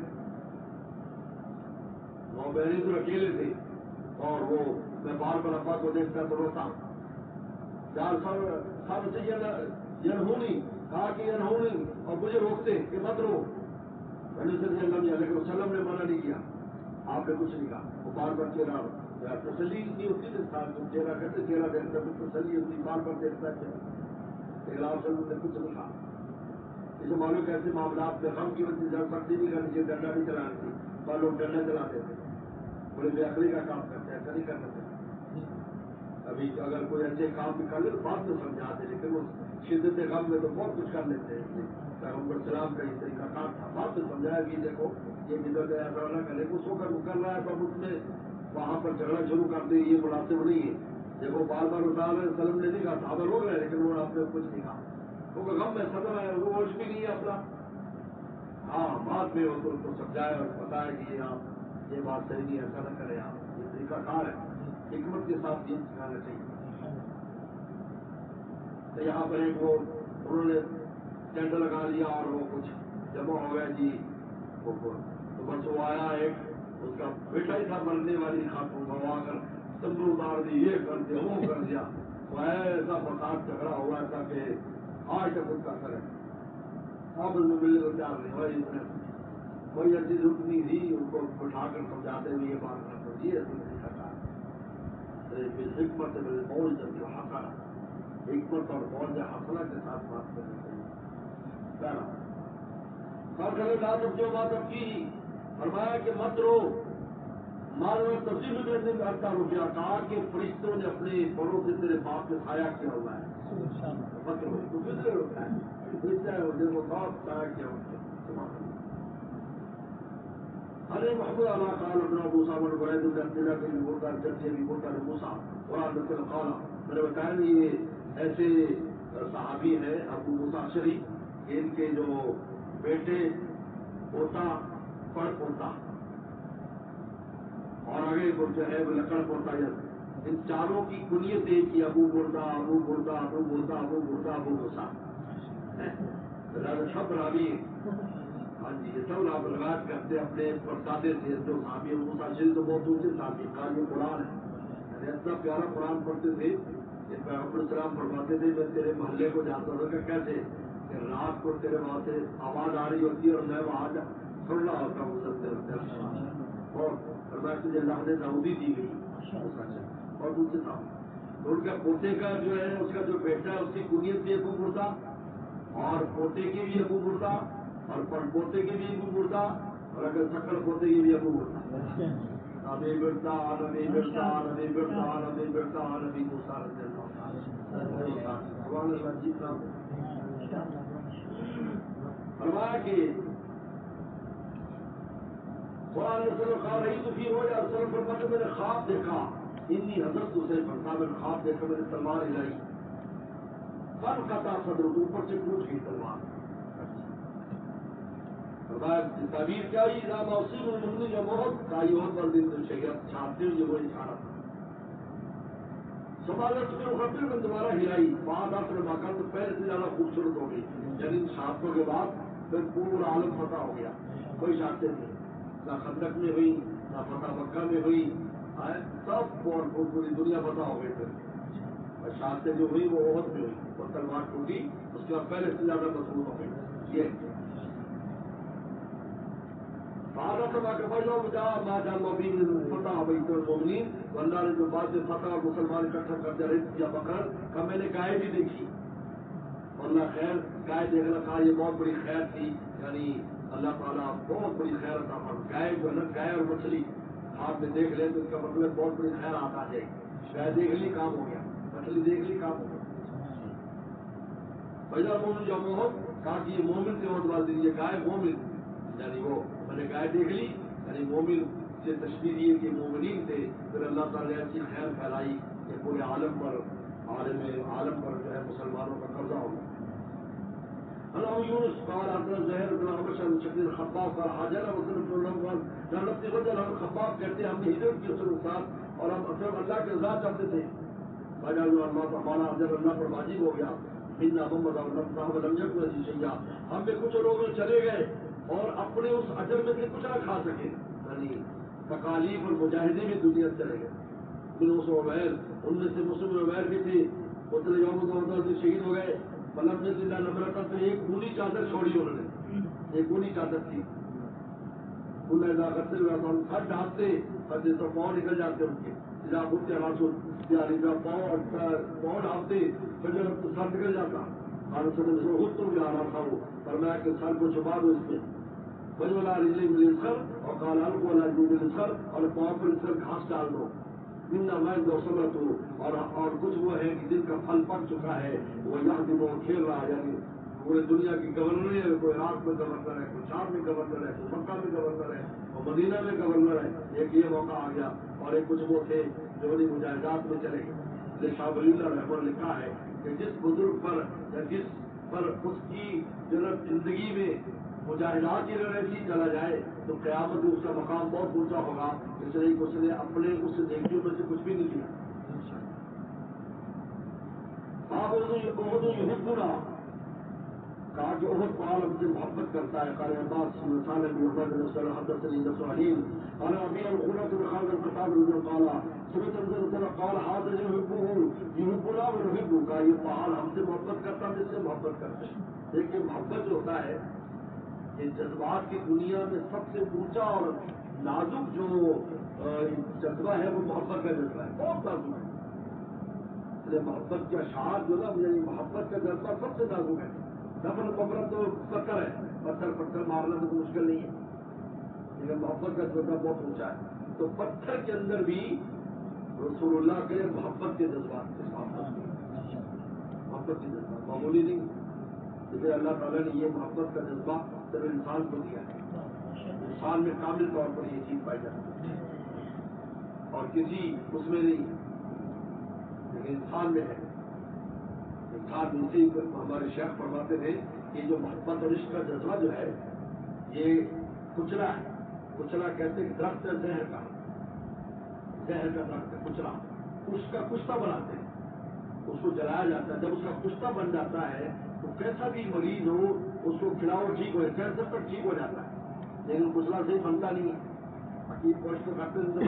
9 بہنیں تو اکیلے تھے اور وہ میں بار بار ابا کو دیکھتا تو روتا. چار سب سے ینہونی کہا کہ ینہونی اور مجھے روکتے کہ مت رو. میں نے صلی اللہ علیہ وسلم نے منع نہیں کیا، آپ نے کچھ نہیں کہا. وہ بار بار چہرہ تسلی نہیں ہوتی نا، چہرہ کہتے چہرہ دیکھتا کچھ تسلی ہوتی، بار بار دیکھتا ہے. لیکن آپ وسلم نے کچھ نہیں کہا. اسے معلوم کیسے معاملات میں غم کی وجہ سے سختی نہیں کرنی چاہیے، ڈنڈا نہیں چلانا چاہیے. بعض لوگ ڈنڈا چلاتے تھے، بڑے بے عقلی کا کام کرتے ہیں، ایسا نہیں کرنا چاہیے. ابھی اگر کوئی ایسے کام بھی کر لے تو بات میں سمجھاتے، لیکن وہ شدت غم میں تو بہت کچھ کر لیتے ہیں. پیغمبر سلام کا اس طریقہ کام تھا، بات میں سمجھایا کہ دیکھو یہ کدھر گیا ایسا نہ کرے. اس کو کر رہا ہے تو اس میں وہاں پر جھگڑا شروع کر دے، یہ مناسب نہیں ہے. دیکھو بار بار وسلم نے نہیں کہا، صحابہ رو رہے لیکن انہوں نے آپ نے کچھ نہیں کہا. کیونکہ غم میں صدر ہے، وہ ہوش بھی نہیں ہے اپنا. ہاں بعد میں اس کو سمجھایا اور بتایا کہ یہ آپ یہ بات صحیح نہیں ہے، ایسا نہ کریں. آپ یہ طریقہ کار ہے، حکمت کے ساتھ دین سکھانا چاہیے. تو یہاں پر ایک وہ انہوں نے ٹینٹ لگا لیا اور وہ کچھ جمع ہو گیا جی. تو بس وہ آیا ایک اس کا بیٹا ہی تھا مرنے والی خاتون، وہ آ کر تمبو اتار دی، یہ کر دیا وہ کر دیا. وہ ایسا فساد جھگڑا ہوا ایسا کہ آج تک اس کا اثر ہے. آپ ان میں ملنے کو تیار نہیں بھائی، اس نے کوئی ایسی ضرورت نہیں تھی. ان کو بٹھا کر سمجھاتے ہوئے یہ بات کرتے ہوئے ایسی نہیں کرتا. حکمت بول جب حسنا، حکمت اور بول حسنا کے ساتھ بات کرنی چاہیے. اور کرے بات اب جو بات اب کی فرمایا کہ مت رو. مارو تفصیل میں نے کرتا روپیہ کہا کہ فرشتوں نے اپنے بڑوں سے تیرے باپ نے سایہ کیا ہوا ہے. مت رو تو کدھر ہوتا ہے فرشتہ ہے، وہ بہت سایہ کیا ہوتا ہے. ارے محمد اللہ قال ابن موسیٰ بن برید بن عبداللہ بن بردہ جدی ابی بردہ بن موسیٰ قرآن مثل قال میں نے بتایا یہ ایسے صحابی ہیں ابو موسیٰ اشعری، ان کے جو بیٹے پوتا پڑ پوتا اور آگے جو ہے وہ لکڑ پوتا، ان چاروں کی کنیت ایک ہی، ابو بردہ ابو بردہ ابو بردہ ابو بردہ ابو موسیٰ، سب راوی ہیں۔ ہاں جی، یہ سب روایت کرتے اپنے پردادے سے، جو صحابی ابو موسیٰ اشعری تو بہت اونچے صحابی، قاری قرآن ہے، یعنی اتنا پیارا قرآن پڑھتے تھے کہ پیغمبر السلام فرماتے تھے میں تیرے محلے کو جاتا تھا کہ کیسے کہ رات کو تیرے وہاں سے آواز آ رہی ہوتی ہے اور میں وہاں سن رہا ہوتا ہوں سب اور میں تجھے اللہ نے داؤدی دی گئی اور دوسرے صاحب تو ان کا پوتے کا جو ہے اس کا جو بیٹا ہے اس کی کنیت بھی ابو بردہ اور پوتے کی بھی ابو بردہ اور پڑ پوتے کی بھی ابو بردہ اور اگر سکڑ پوتے کی بھی ابو بردہ، نبی برتا نبی برتا نبی برتا نبی برتا نبی موسیٰ رضی اللہ عنہ فرمایا کہ قرآن قال رہی تو پھر ہو جائے سلم فرماتے میں نے خواب دیکھا، انی حضرت اسے فرما میں نے خواب دیکھا، میں نے تلوار ہلائی، فن قطع صدر اوپر سے ٹوٹ گئی تلوار۔ تعبیر کیا ہوئی رام اوسیم المنی جو بہت کائی اور پر دن تو شریعت چھاپتے ہوئے وہ اشارہ تھا سماجت میں خبر میں دوبارہ ہلائی، بعد آپ نے مکان تو پہلے سے زیادہ خوبصورت ہو گئی، یعنی ان شہادتوں کے بعد پھر پورا عالم فتح ہو گیا، کوئی شہادتیں نہیں، نہ خندق میں ہوئی نہ فتح مکہ میں ہوئی، سب اور پوری دنیا فتح ہو گئی، پھر شہادتیں جو ہوئی وہ عہد میں ہوئی، وہ تلوار ٹوٹی، اس کے بعد پہلے سے زیادہ مضبوط ہو گئی۔ یہ اللہ نے جو بات فتح اور مسلمان اکٹھا کر دیا یا بکر کا میں نے گائے بھی دیکھی، اللہ خیر گائے دیکھنا کہا یہ بہت بڑی خیر تھی، یعنی اللہ تعالیٰ بہت بڑی خیر عطا فرمائے، گائے جو ہے نا گائے اور مچھلی ہاتھ میں دیکھ لیں تو اس کا مطلب بہت بڑی خیر آتا جائے، گائے دیکھ لی کام ہو گیا، مچھلی دیکھ لی کام ہو گیا۔ بھائی مومن جو محمد کہا کہ یہ مومن سے بہت بات دیجیے، گائے مومن یعنی وہ میں نے گائے دیکھ لی، یعنی مومن سے تشبیہ دیے کہ مومنین تھے، پھر اللہ تعالیٰ نے ایسی خیر پھیلائی کہ پورے عالم پر عالم پر جو ہے مسلمانوں کا قبضہ ہو گیا۔ اللہ یونس قال حضرت زہر بن حبشہ شکل خباب قال حاجر وسلم صلی اللہ علیہ وسلم جنت کی وجہ ہم خباب کہتے ہیں، ہم نے ہجرت کی اس کے ساتھ اور ہم صرف اللہ کے رضا چاہتے تھے، وجہ اللہ ہمارا جب اللہ پر واجب ہو گیا محمد ہم میں کچھ لوگ چلے گئے اور اپنے اس اجر میں سے کچھ نہ کھا سکے، یعنی تکالیف اور مجاہدے میں دنیا چلے گئے، عمیر ان میں سے مسلم عمیر بھی تھے، قتل یوم دو سے شہید ہو گئے، ملب اللہ نمرتا تو ایک اونی چادر چھوڑی انہوں نے، ایک اونی چادر تھی ہر ڈھانپتے ہر تو پاؤں نکل جاتے ان کے پاؤں ڈھانپتے پھر جب سر نکل جاتا خود تم جا رہا تھا وہ فرمایا کہ سر کو چھپا دو اس میں بجولا سر اور کالال کو سر اور پاؤں پر سر گھاس ڈال دو میں دوسمت ہوں اور کچھ وہ ہے کہ جن کا پھل پک چکا ہے وہ یہاں بھی وہ کھیل رہا ہے، یعنی پورے دنیا کی گورنر ہے، کوئی عراق میں گورنر ہے، کوئی شام میں گورنر ہے، کوئی مکہ میں گورنر ہے، اور مدینہ میں گورنر ہے، ایک یہ موقع آ گیا اور ایک کچھ وہ تھے جو انہیں مجاہدات میں چلے گئے۔ شاہ ولی اللہ رحمہ لکھا ہے کہ جس بزرگ پر یا جس پر اس کی زندگی میں مجاہدات کی اگر ایسی چلا جائے تو قیامت میں اس کا مقام بہت اونچا ہوگا، اس لیے اس نے اپنے اس نیکیوں میں سے کچھ بھی نہیں لیا۔ آپ بہت یحبنا کہا کہ احد پہاڑ ہم سے محبت کرتا ہے، قال عباس صالح بن محمد بن صالح حدثني نسوانين قال ابي الخلة بن خالد الخطاب رضي الله عنه سمعت رسول الله قال هذا يحبنا ونحبه، کہا یہ پہاڑ ہم سے محبت کرتا ہے، اس سے محبت کرتے ہیں۔ لیکن محبت جو ہوتا ہے یہ جذبات کی دنیا میں سب سے اونچا اور نازک جو جذبہ ہے وہ محبت کا جذبہ ہے، بہت نازک ہے، اس لیے محبت کا شعار جو نا یعنی محبت کا جذبہ سب سے نازک ہے۔ دفن پکڑا تو پتھر ہے، پتھر مارنا تو مشکل نہیں ہے، لیکن محبت کا جذبہ بہت اونچا ہے، تو پتھر کے اندر بھی رسول اللہ کے محبت کے جذبات محبت کے جذبات معمولی نہیں، لیکن اللہ تعالیٰ نے یہ محبت کا جذبہ صرف انسان کو دیا ہے، انسان میں کامل طور پر یہ چیز پائی جاتی ہے اور کسی اس میں نہیں، لیکن انسان میں ہے۔ انسان میں سے ہمارے شیخ فرماتے تھے کہ جو محبت اور عشق کا جذبہ جو ہے یہ کچلا ہے۔ کچلا کہتے کہ درخت ہے زہر کا درخت ہے کچلا، اس کا کشتہ بناتے ہیں، اس کو جلایا جاتا ہے۔ جب اس کا کشتہ بن جاتا ہے تو کیسا بھی مریض ہو اس کو کھلاؤ ٹھیک ہو، کینسر تک ٹھیک ہو جاتا ہے، لیکن کچلا سے ہی بنتا نہیں ہے۔ حکیم کوشش تو کرتے تھے،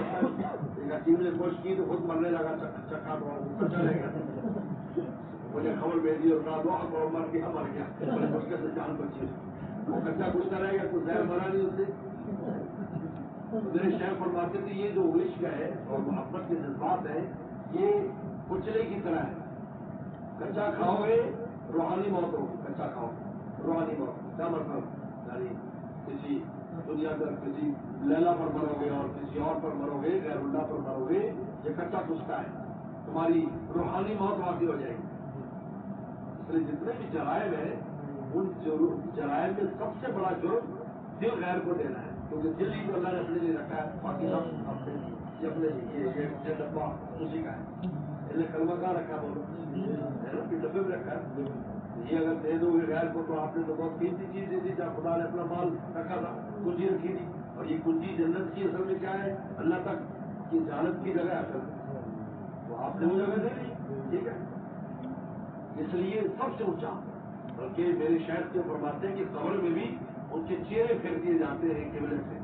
ایک حکیم نے کوشش کی تو خود مرنے لگا، چکا تو کچا رہ گیا۔ مجھے خبر بھیجی اور کہا دعا کرو، مر گیا بڑے مشکل سے جان بچی، وہ کچا کچھ رہ گیا، کچھ زہر مرا نہیں اس سے۔ میرے شیخ فرماتے تھے یہ جو عشق ہے اور محبت کے جذبات ہیں یہ کچلے کی طرح ہے، کچا کھاؤ گے روحانی موت ہوگی، کچا کھاؤ روحانی موت کیا مطلب؟ یعنی کسی دنیا پر کسی لیلا پر مرو گے اور کسی اور پر مرو گے، غیر اللہ پر مرو گے، یہ کچا کچتا ہے، تمہاری روحانی موت واقع ہو جائے گی۔ اس لیے جتنے بھی جرائم ہیں ان جرائم میں سب سے بڑا جرم دل غیر کو دینا ہے، کیونکہ دل ہی تو اللہ نے اپنے لیے رکھا ہے، باقی سب اپنے لیے، یہ اپنے لیے، یہ ڈبہ اسی کا ہے۔ اس نے کلمہ کہاں رکھا بولو ہے نا، کہ ڈبے میں رکھا ہے۔ یہ اگر دے دو گے غیر کو تو آپ نے تو بہت قیمتی چیز دے دی، جہاں خدا نے اپنا مال رکھا تھا، کنجی رکھی تھی، اور یہ کنجی جنت کی اصل میں کیا ہے؟ اللہ تک کی جانت کی جگہ اصل میں، تو آپ نے وہ جگہ دے دی، ٹھیک ہے۔ اس لیے سب سے اونچا، بلکہ میرے شاید کے فرماتے ہیں کہ قبر میں بھی ان کے چہرے پھیر دیے جاتے ہیں قبلے سے،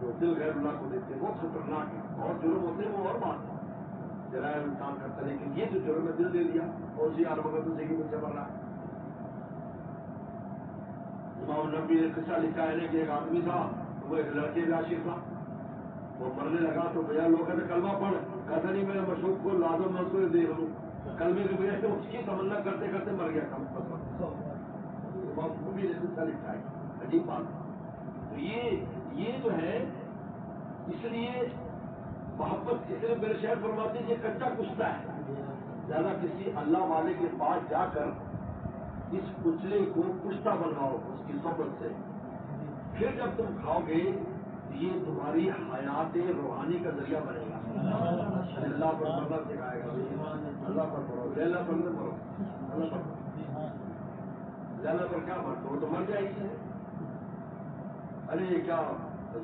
جو دل غیر اللہ کو دیتے ہیں، بہت خطرناک ہے، اور جرم ہوتے ہیں وہ اور بات ہے، جرائم انسان کرتا ہے، لیکن یہ جو جرم میں دل دے دیا اور اسی آرمگت سے کی بچہ بن رہا ہے۔ امام نبی نے قصہ لکھا ہے کہ ایک آدمی تھا، وہ ایک لڑکے کا عاشق تھا، وہ مرنے لگا تو بھیا لوگ کہتے کلمہ پڑھ، کہتا نہیں میرے مشہور کو لازم میں اس کو دیکھ لوں، کلمے کی وجہ سے اس کی تمنا کرتے کرتے مر گیا تھا۔ امام نبی نے قصہ لکھا ہے، عجیب بات۔ تو یہ جو ہے، اس لیے محبت، اس لیے میرے شہر فرماتے ہیں یہ کچا کچتا ہے، زیادہ کسی اللہ والے کے پاس جا کر اس کچلے کو کشتہ بنواؤ اس کی صحبت سے، پھر جب تم کھاؤ گے یہ تمہاری حیات روحانی کا ذریعہ بنے گا۔ اللہ پر مرنا سکھائے گا، اللہ پر مرو، لیلا پر نہ مرو، اللہ پر لیلا پر کیا مرتے وہ تو مر جائے گی۔ ارے کیا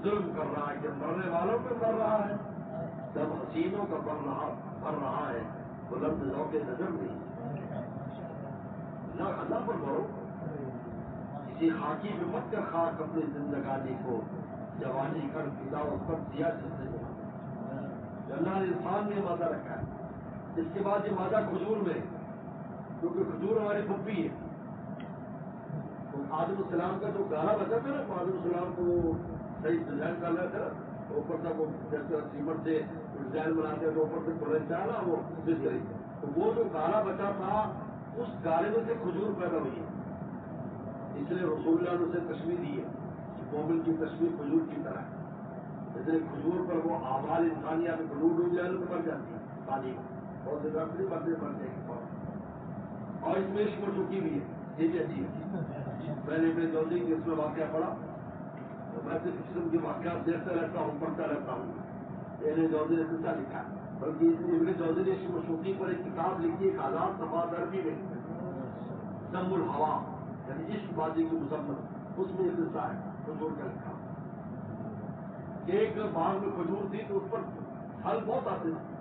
ظلم کر رہا ہے کہ مرنے والوں پہ مر رہا ہے، جب حسینوں کا بن رہا ہے بلند ذوق نظر نہیں، نہ اللہ پر مرو، کسی خاکی پہ مت کر خاک اپنی زندگانی کو، جوانی کر پیتا اس پر دیا جس نے جوان، اللہ نے انسان میں مادہ رکھا ہے۔ اس کے بعد یہ مادہ کھجور میں، کیونکہ کھجور ہماری پھپھی ہے، تو آدم السلام کا جو گالا بچا تھا نا، آدم السلام کو وہ صحیح ڈیزائن کر رہا تھا، اوپر سے وہ جیسے سیمنٹ سے ڈیزائن بناتے تو اوپر سے پرنٹ نا وہ مستری، تو وہ جو گالا بچا تھا اس گالے میں سے کھجور پیدا ہوئی ہے، اس لیے رسول اللہ نے اسے تشبیہ دی ہے کہ مومن کی تشبیہ کھجور کی طرح ہے، اس لیے کھجور پر وہ اعمال انسانیہ میں کھجور ڈوب جانے میں مر جاتی ہے پانی میں، اور دوسری بندے مر جائیں گے، اور اس میں عشق و چکی بھی ہے، یہ بھی عجیب ہے۔ میں نے ابن جوزی کی اس میں واقعہ پڑھا، تو میں اس قسم کے واقعات دیکھتا رہتا ہوں، پڑھتا رہتا ہوں۔ ابن جوزی نے قصہ لکھا، بلکہ ابن جوزی نے عشق و شوقی پر ایک کتاب لکھی، 1000 صفحات عربی میں، ذم الہوا، یعنی عشق بازی کی مذمت، اس میں یہ قصہ ہے کھجور کا لکھا کہ ایک باغ میں کھجور تھی تو اس پر پھل بہت آتے تھے،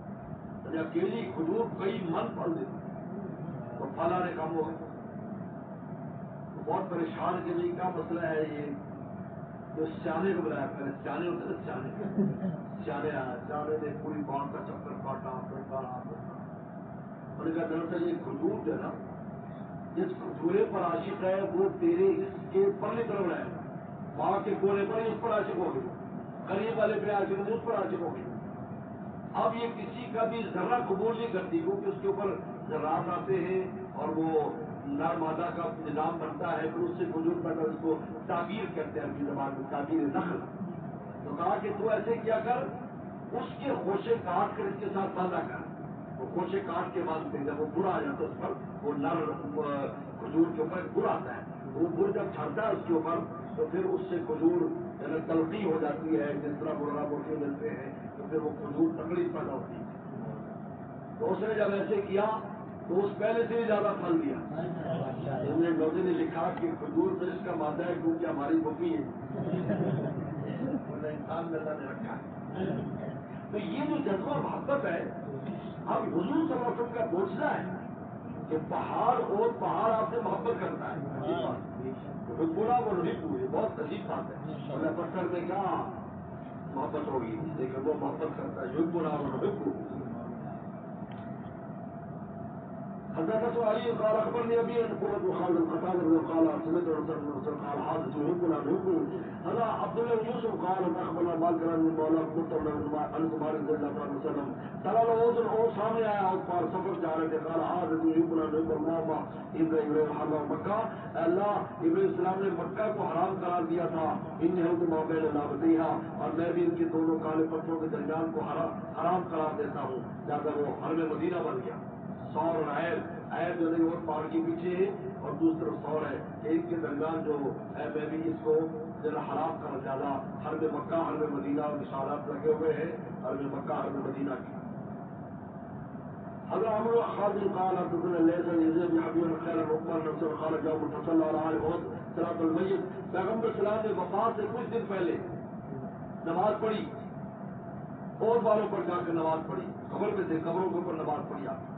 یعنی اکیلی کھجور کئی من پھل دیتی، تو پھل آنے کم ہو گئے، بہت پریشان کہ نہیں کیا مسئلہ ہے یہ، جو سیانے کو بلایا، پہلے سیانے ہوتے نا، سیانے آیا، سیانے نے پوری باغ کا چکر کاٹا، انہوں نے کہا دراصل یہ کھجور جو ہے نا، جس کھجورے پر عاشق ہے وہ تیرے اس کے پرلی طرف رہے، باغ کے کونے پر اس پر عاشق ہو گئی، قریب والے پہ عاشق ہوگی، اس پر عاشق ہو گئی۔ اب یہ کسی کا بھی ذرہ قبول نہیں کرتی، کیونکہ اس کے اوپر ذرات آتے ہیں اور وہ نر مادہ کا نظام بنتا ہے، پھر اس سے کھجور پیدا، اس کو تعبیر کہتے ہیں عربی زبان میں، تعبیر نخل۔ تو کہا کہ تو ایسے کیا کر، اس کے خوشے کاٹ کر اس کے ساتھ باندھا کر، وہ خوشے کاٹ کے باندھتے ہیں، جب وہ برا آ جاتا ہے اس پر، وہ نر کھجور کے اوپر بر آتا ہے، وہ بر جب چھڑتا ہے اس کے اوپر تو پھر اس سے کھجور جب تلقی ہو جاتی ہے جس طرح مرغا مرغی ملتے ہیں تو پھر وہ کھجور تکڑی پیدا ہوتی ہے. تو اس نے جب ایسے کیا تو اس پہلے سے بھی زیادہ پھل دیا. لوگوں نے لکھا کہ کھجور تو اس کا مادہ ہے کیونکہ ہماری بپی ہے انسان میں اللہ نے رکھا ہے. تو یہ جو جذبہ محبت ہے اب حضور صلی اللہ علیہ وسلم کا دوسرا ہے کہ پہاڑ اور پہاڑ آپ سے محبت کرتا ہے. رکونا وہ نہیں پوری بہت عجیب بات ہے. اللہ پتھر میں کیا محبت ہوگی لیکن وہ محبت کرتا ہے. رکونا وہ رکو. حضرت علی قال اخبرني ابي ان قرة خالد القتال قال سمعت رسول قال حادث يحبنا نحبه. هذا عبد الله بن يوسف قال اخبرنا مالك بن مولى مطر عن زبار رضي الله عنه وسلم ترى الاذن او سامنے آیا اور پار سفر جا رہے تھے. قال حادث يحبنا نحب الله ابراہیم حرم مکہ. اللہ ابراہیم السلام نے مکہ کو حرام قرار دیا تھا. ان حکم ما بین لابتیها اور میں بھی ان کے دونوں کالے پتھروں کے درمیان کو حرام قرار دیتا ہوں. لہذا وہ حرم مدینہ بن گیا. سور اور عیب جو نہیں وہ پہاڑ کے پیچھے ہے اور دوسری طرف سور ہے. ایک کے درمیان جو ہے میں بھی اس کو ذرا حرام کر زیادہ. حرم مکہ حرم مدینہ اور نشانات لگے ہوئے ہیں حرم مکہ حرم مدینہ کی. حضرت عمرو خالد قال حدثنا ليس يزيد بن حبيب خير الركبان نصر قال جاء متصل على عالم بہت صلاۃ المیت. پیغمبر اسلام نے وفات سے کچھ دن پہلے نماز پڑھی اور بالوں پر جا کر نماز پڑھی. قبر میں سے قبروں کے اوپر نماز پڑھی. آپ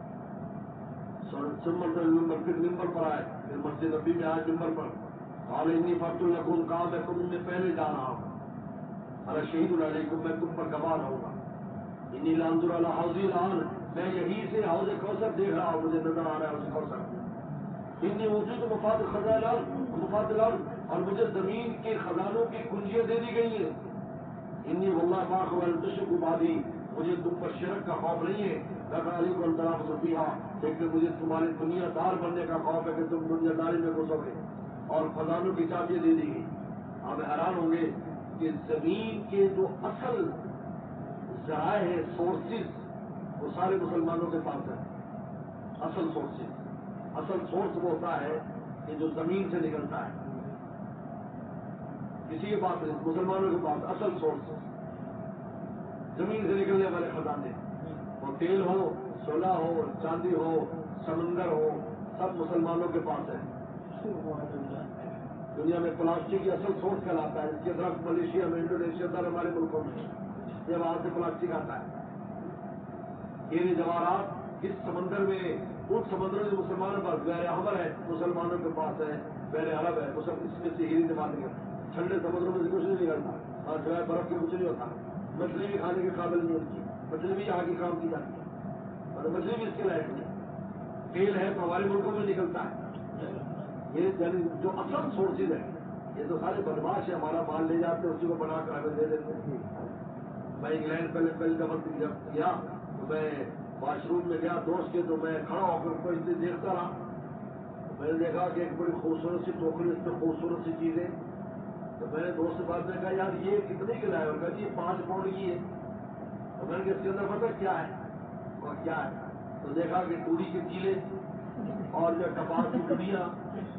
ممبر پھر ممبر پر آئے. پھر مسجد نبی میں آئے ممبر پر. قال انی فرت لکم کہا میں تم میں پہلے جا رہا ہوں. ارے شہید علیکم میں تم پر گواہ رہوں گا. انی لانظر علی حوضی الان میں یہی سے حوض کوثر دیکھ رہا ہوں. مجھے نظر آ رہا ہے حوض کوثر. انی اوتیت مفات الارض اور مجھے زمین کے خزانوں کی کنجیاں دے دی گئی ہیں. انی واللہ ما خوف تشرک بعدی مجھے تم پر شرک کا خوف نہیں ہے. لگا علی کو الطلاف صفیہ لیکن مجھے تمہارے دنیا دار بننے کا خوف ہے کہ تم دنیا داری میں گھسو گے. اور خزانوں کی چابیاں دے دی گئی. آپ حیران ہوں گے کہ زمین کے جو اصل ذرائع ہے سورسز وہ سارے مسلمانوں کے پاس ہیں. اصل سورسز اصل سورس وہ ہوتا ہے کہ جو زمین سے نکلتا ہے. کسی کے پاس نہیں. مسلمانوں کے پاس اصل سورس زمین سے نکلنے والے خزانے. وہ تیل ہو سونا ہو چاندی ہو سمندر ہو سب مسلمانوں کے پاس ہے. دنیا میں پلاسٹک کی اصل سورس کہلاتا ہے. اس کے درخت ملیشیا میں انڈونیشیا در ہمارے ملکوں میں یہ وہاں سے پلاسٹک آتا ہے. یہ جواہرات اس سمندر میں ان سمندروں میں مسلمانوں کے پاس بحر احمر ہے مسلمانوں کے پاس ہے. بحر عرب ہے اس میں سے ہیری جماعت نکلتا. ٹھنڈے سمندروں میں سے کچھ نہیں نکلتا. اور سوائے برف کے کچھ نہیں ہوتا. مچھلی بھی کھانے کے قابل نہیں ہوتی. مچھلی بھی آگے کام کی جاتی ہے اور مچھلی بھی اس کے لائق نہیں. تیل ہے تو ہمارے ملکوں میں نکلتا ہے. یہ یعنی جو اصل سورسز ہے یہ تو سارے بدماش ہے. ہمارا مال لے جاتے ہیں اسی کو بنا کر ہمیں دے دیتے ہیں. میں انگلینڈ پہلے دفعہ جب گیا تو میں واش روم میں گیا دوست کے تو میں کھڑا ہو کر کوئی چیز دیکھتا رہا. میں نے دیکھا کہ ایک بڑی خوبصورت سی ٹوکری اس میں خوبصورت سی چیزیں. تو میں نے دوست سے بات میں کہا یار یہ کتنے کی لائے؟ اور کہا یہ 5 پاؤنڈ کی ہے. تو میں نے اس کے اندر پتا کیا ہے اور کیا ہے تو دیکھا کہ ٹوڑی کے کیلے اور جو کپاس کی ٹوڑیاں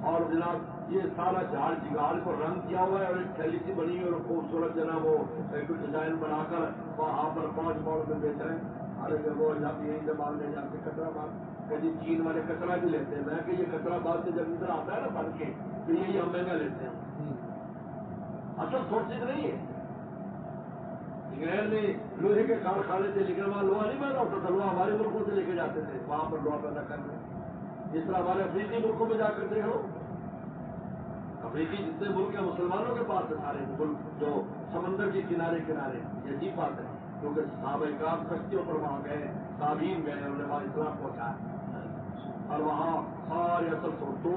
اور جناب یہ سارا جھاڑ جگاڑ کو رنگ کیا ہوا ہے اور ایک تھیلی سی بنی ہوئی اور خوبصورت جناب وہ ایک ڈیزائن بنا کر وہاں پر 5 پاؤنڈ میں بیچ رہے ہیں. ارے جب وہ جب یہی جب مال لے جاتے کچرا مال کہ جی چین والے کچرا بھی لیتے ہیں. میں کہ یہ کچرا بات سے جب ادھر آتا ہے نا بن کے پھر یہی ہم مہنگا لیتے ہیں. اصل سورسز نہیں ہے. انگلینڈ میں لوہے کے کارخانے تھے لیکن وہاں لوہا نہیں پیدا ہوتا تھا. لوہا ہمارے ملکوں سے لے کے جاتے تھے وہاں پر لوہا پیدا کرنے. جس طرح ہمارے افریقی ملکوں میں جا کر دیکھ لو. افریقی جتنے ملک ہیں مسلمانوں کے پاس ہے سارے ملک جو سمندر کے کنارے کنارے. یہ عجیب بات ہے کیونکہ صحابہ کرام کشتیوں پر وہاں گئے تعبیر گئے انہوں نے وہاں اسلام پہنچایا اور وہاں سارے اصل تو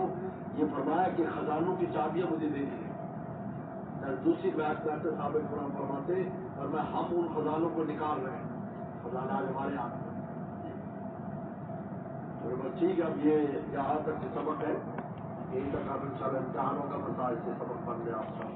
یہ فرمایا کہ خزانوں کی چابیاں مجھے دے دی. دوسری بات کرتے صحابہ کرام فرماتے اور میں ہم ان خزانوں کو نکال رہے ہیں. خزانہ آج ہمارے ہاتھ میں. ٹھیک ہے اب یہ یہاں تک سبق ہے. یہی تک آپ ان شاء اللہ امتحانوں کا مسائل سے سبق بن گیا آپ کا.